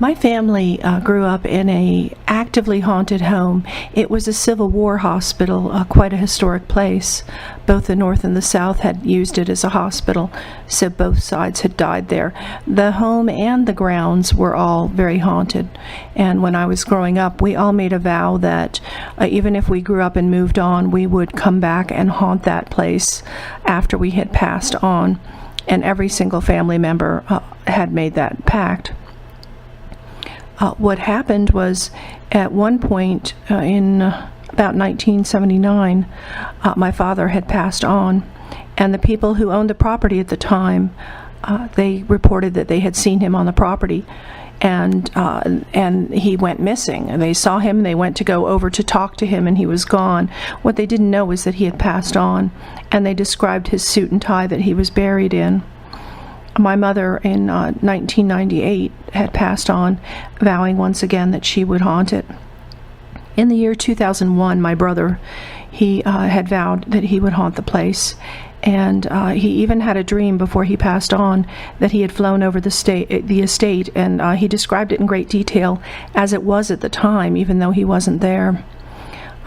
My family grew up in a actively haunted home. It was a Civil War hospital, quite a historic place. Both the North and the South had used it as a hospital, so both sides had died there. The home and the grounds were all very haunted. And when I was growing up, we all made a vow that even if we grew up and moved on, we would come back and haunt that place after we had passed on. And every single family member had made that pact. What happened was, at one point in about 1979, my father had passed on, and the people who owned the property at the time, they reported that they had seen him on the property, and he went missing. And they saw him, they went to go over to talk to him, and he was gone. What they didn't know was that he had passed on, and they described his suit and tie that he was buried in. My mother, in 1998, had passed on, vowing once again that she would haunt it. In the year 2001, my brother, he had vowed that he would haunt the place, and he even had a dream before he passed on that he had flown over the estate, and he described it in great detail as it was at the time, even though he wasn't there.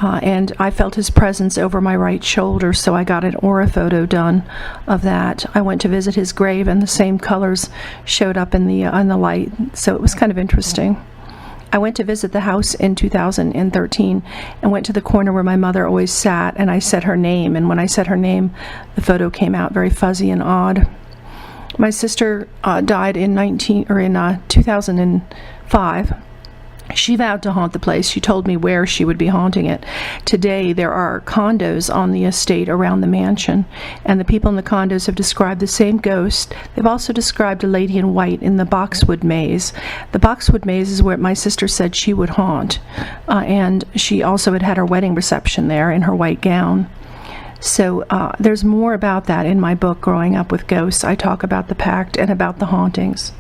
And I felt his presence over my right shoulder, so I got an aura photo done of that. I went to visit his grave, and the same colors showed up in the light, so it was kind of interesting. I went to visit the house in 2013 and went to the corner where my mother always sat, and I said her name, and when I said her name, the photo came out very fuzzy and odd. My sister died in 2005. She vowed to haunt the place. She told me where she would be haunting it. Today, there are condos on the estate around the mansion, and the people in the condos have described the same ghost. They've also described a lady in white in the Boxwood Maze. The Boxwood Maze is where my sister said she would haunt, and she also had her wedding reception there in her white gown. So there's more about that in my book, Growing Up with Ghosts. I talk about the Pact and about the hauntings.